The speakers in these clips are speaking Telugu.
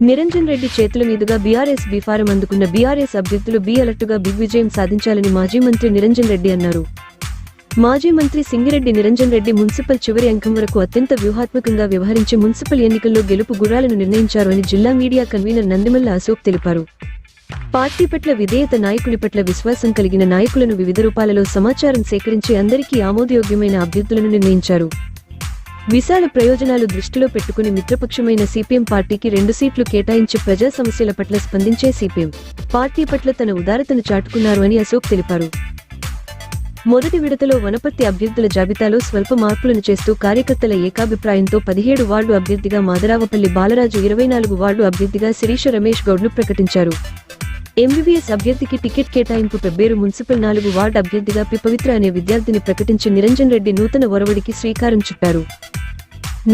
నిరంజన్ రెడ్డి చేతుల మీదుగా బీఆర్ఎస్ బీఫారం అందుకున్న బీఆర్ఎస్ అభ్యర్థులు బి అలర్టుగా బిగ్ విజయం సాధించాలని మాజీ మంత్రి నిరంజన్ రెడ్డి అన్నారు. మాజీ మంత్రి సింగిరెడ్డి నిరంజన్ రెడ్డి మున్సిపల్ చివరి అంకం వరకు అత్యంత వ్యూహాత్మకంగా వ్యవహరించి మున్సిపల్ ఎన్నికల్లో గెలుపు గుర్రాలను నిర్ణయించారు అని జిల్లా మీడియా కన్వీనర్ నందిమల్ల అశోక్ తెలిపారు. పార్టీ పట్ల విధేయత, నాయకుడి పట్ల విశ్వాసం కలిగిన నాయకులను వివిధ రూపాలలో సమాచారం సేకరించి అందరికీ ఆమోదయోగ్యమైన అభ్యర్థులను నిర్ణయించారు. విశాల ప్రయోజనాలు దృష్టిలో పెట్టుకుని మిత్రపక్షమైన సిపిఎం పార్టీకి 2 సీట్లు కేటాయించి ప్రజా సమస్యల పట్ల స్పందించే సిపిఎం పార్టీ పట్ల తన ఉదారతను చాటుకున్నారు అని అశోక్ తెలిపారు. మొదటి విడతలో వనపర్తి అభ్యర్థుల జాబితాలో స్వల్ప మార్పులను చేస్తూ కార్యకర్తల ఏకాభిప్రాయంతో 17 వార్డు అభ్యర్థిగా మాదరావపల్లి బాలరాజు, 24 వార్డు అభ్యర్థిగా శిరీష రమేష్ గౌడ్ను ప్రకటించారు. ఎంబీబీఎస్ అభ్యర్థికి టికెట్ కేటాయింపు పెబ్బేరు మున్సిపల్ 4 వార్డు అభ్యర్థిగా పి పవిత్ర అనే విద్యార్థిని ప్రకటించి నిరంజన్ రెడ్డి నూతన ఒరవడికి శ్రీకారం చుట్టారు.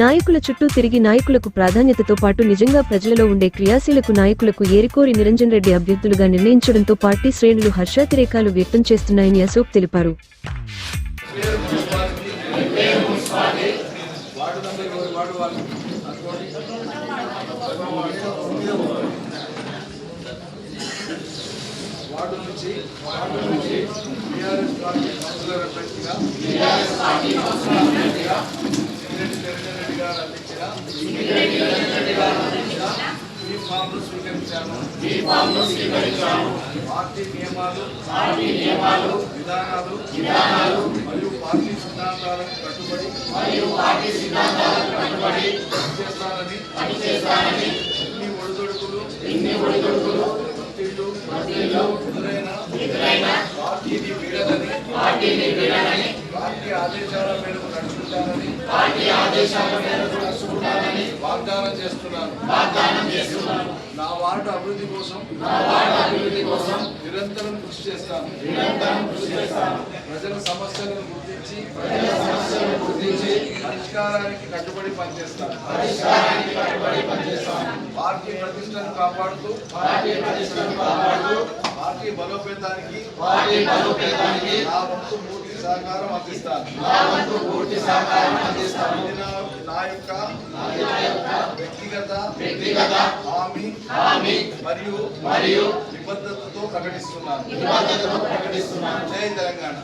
నాయకుల చుట్టూ తిరిగి నాయకులకు ప్రాధాన్యతతో పాటు నిజంగా ప్రజలలో ఉండే క్రియాశీలకు నాయకులకు ఏరికోరి నిరంజన్ రెడ్డి అభ్యర్థులుగా నిర్ణయించడంతో పార్టీ శ్రేణులు హర్షాతిరేకాలు వ్యక్తం చేస్తున్నాయని అశోక్ తెలిపారు. వార్డు నుంచి బీఆర్ఎస్ పార్టీ కౌన్సిలర్ అభ్యర్థిగా నిరంజన్ రెడ్డి గారు అందించిన ఈ ఫామ్ను స్వీకరించాను. పార్టీ నియమాలు, విధానాలు మరియు పార్టీ సిద్ధాంతాలకు కట్టుబడి పనిచేస్తానని ఎన్ని ఒడిదుడుకులు ఎదురైనా పార్టీని వీడనని పార్టీ ఆదేశాల మేరకు నడుచుకుంటానని వాగ్దానం చేస్తున్నాను. నా వార్డు అభివృద్ధి కోసం నిరంతరం కృషి చేస్తాను. ప్రజల సమస్యలను గుర్తించి పరిష్కారానికి కట్టుబడి పనిచేస్తాను. పార్టీ ప్రతిష్టను కాపాడుతూ పార్టీ బలోపేతానికి నా వంతు పూర్తి సహకారం అందిస్తాను. నా యొక్క వ్యక్తిగత హామీ మరియు నిబద్ధతతో ప్రకటిస్తున్నాను. జై తెలంగాణ.